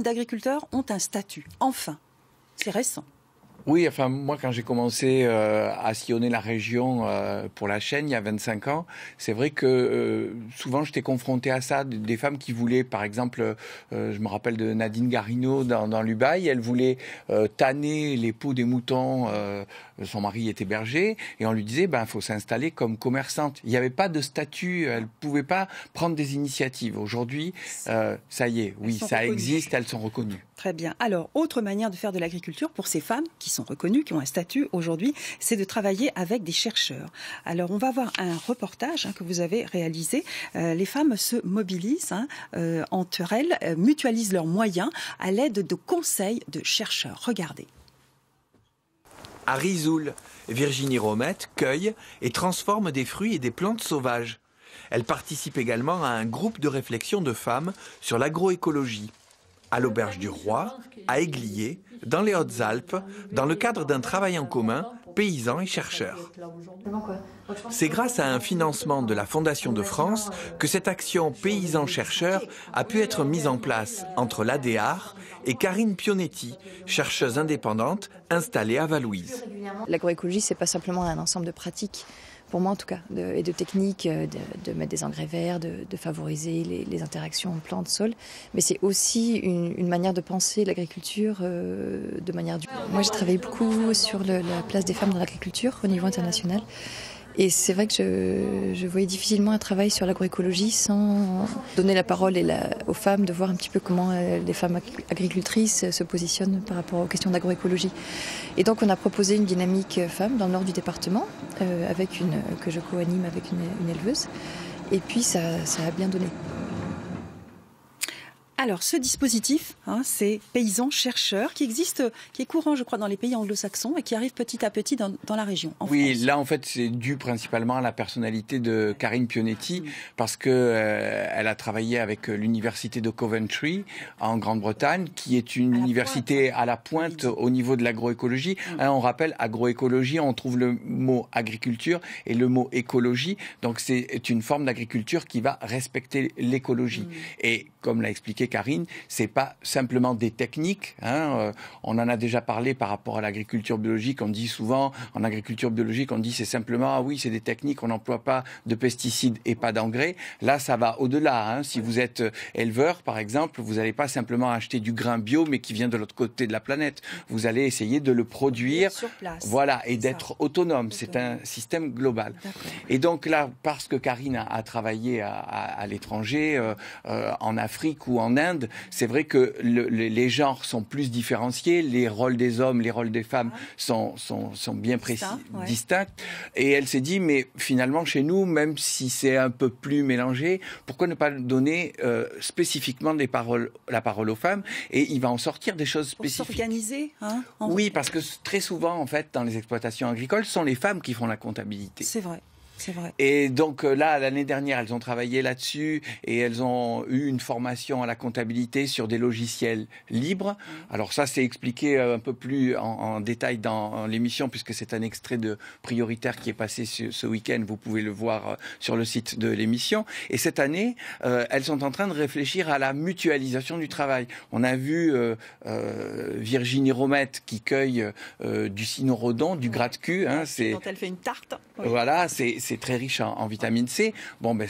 d'agriculteurs ont un statut. Enfin, c'est récent. Oui, enfin, moi, quand j'ai commencé à sillonner la région pour la chaîne, il y a 25 ans, c'est vrai que souvent, j'étais confronté à ça, des femmes qui voulaient, par exemple, je me rappelle de Nadine Garino dans l'Ubaye, elle voulait tanner les peaux des moutons, son mari était berger, et on lui disait, il faut s'installer comme commerçante. Il n'y avait pas de statut, elle ne pouvait pas prendre des initiatives. Aujourd'hui, ça y est, oui, ça existe, elles sont reconnues. Très bien. Alors, autre manière de faire de l'agriculture pour ces femmes qui sont reconnues, qui ont un statut aujourd'hui, c'est de travailler avec des chercheurs. Alors, on va voir un reportage que vous avez réalisé. Les femmes se mobilisent entre elles, mutualisent leurs moyens à l'aide de conseils de chercheurs. Regardez. À Risoul, Virginie Romette cueille et transforme des fruits et des plantes sauvages. Elle participe également à un groupe de réflexion de femmes sur l'agroécologie. À l'Auberge du Roi, à Aiglier, dans les Hautes-Alpes, dans le cadre d'un travail en commun, paysans et chercheurs. C'est grâce à un financement de la Fondation de France que cette action paysans-chercheurs a pu être mise en place entre l'ADEAR et Karine Pionetti, chercheuse indépendante installée à Valouise. L'agroécologie, c'est pas simplement un ensemble de pratiques, pour moi en tout cas, et de techniques, de mettre des engrais verts, de favoriser les interactions plantes-sol, mais c'est aussi une manière de penser l'agriculture de manière durable. Moi j'ai travaillé beaucoup sur la place des femmes dans l'agriculture au niveau international. Et c'est vrai que je voyais difficilement un travail sur l'agroécologie sans donner la parole aux femmes, de voir un petit peu comment les femmes agricultrices se positionnent par rapport aux questions d'agroécologie. Et donc on a proposé une dynamique femme dans le nord du département, que je co-anime avec une éleveuse. Et puis ça a bien donné. Alors, ce dispositif, c'est paysans-chercheurs, qui existe, qui est courant, je crois, dans les pays anglo-saxons et qui arrive petit à petit dans la région. Oui, France. Là, en fait, c'est dû principalement à la personnalité de Karine Pionetti, parce que elle a travaillé avec l'université de Coventry en Grande-Bretagne, qui est une université à la pointe au niveau de l'agroécologie. On rappelle, agroécologie, on trouve le mot agriculture et le mot écologie. Donc, c'est une forme d'agriculture qui va respecter l'écologie. Et comme l'a expliqué Karine, c'est pas simplement des techniques. On en a déjà parlé par rapport à l'agriculture biologique. On dit souvent, en agriculture biologique, on dit c'est simplement, oui, c'est des techniques, on n'emploie pas de pesticides et pas d'engrais. Là, ça va au-delà. Si vous êtes éleveur, par exemple, vous n'allez pas simplement acheter du grain bio, mais qui vient de l'autre côté de la planète. Vous allez essayer de le produire, sur place. Voilà, et d'être autonome. C'est un système global. Et donc là, parce que Karine a travaillé à l'étranger, en Afrique ou en Inde, c'est vrai que les genres sont plus différenciés, les rôles des hommes, les rôles des femmes sont bien précis, distincts. Et elle s'est dit, mais finalement chez nous, même si c'est un peu plus mélangé, pourquoi ne pas donner spécifiquement la parole aux femmes, et il va en sortir des choses spécifiques. Pour s'organiser, Oui, parce que très souvent, en fait, dans les exploitations agricoles, ce sont les femmes qui font la comptabilité. C'est vrai. C'est vrai. Et donc là, l'année dernière, elles ont travaillé là-dessus et elles ont eu une formation à la comptabilité sur des logiciels libres. Alors ça, c'est expliqué un peu plus en détail dans l'émission, puisque c'est un extrait de Prioritaire qui est passé ce week-end. Vous pouvez le voir sur le site de l'émission. Et cette année, elles sont en train de réfléchir à la mutualisation du travail. On a vu Virginie Romette qui cueille du cynorhodon, du gratte-cul. Quand elle fait une tarte. Voilà, c'est très riche en vitamine C.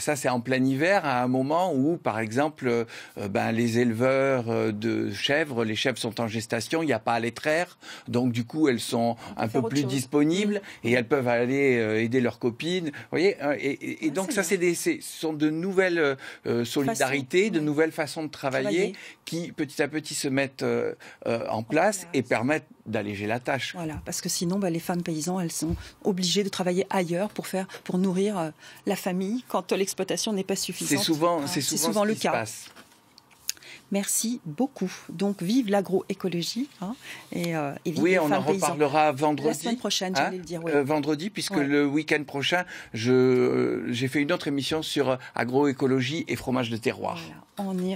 Ça, c'est en plein hiver, à un moment où, par exemple, les éleveurs de chèvres, les chèvres sont en gestation, il n'y a pas à les traire, donc du coup, elles sont un peu plus disponibles et elles peuvent aller aider leurs copines. Vous voyez, et donc ça, ce sont de nouvelles solidarités, de nouvelles façons de travailler qui, petit à petit, se mettent en place et permettent d'alléger la tâche. Voilà, parce que sinon, les femmes paysans, elles sont obligées de travailler ailleurs pour nourrir la famille quand l'exploitation n'est pas suffisante. C'est souvent le ce qui cas. se passe. Merci beaucoup. Donc, vive l'agroécologie. Et vive oui, les on femmes en reparlera vendredi. La semaine prochaine, j'allais le dire. Oui. Vendredi, puisque le week-end prochain, j'ai fait une autre émission sur agroécologie et fromage de terroir. Voilà, on y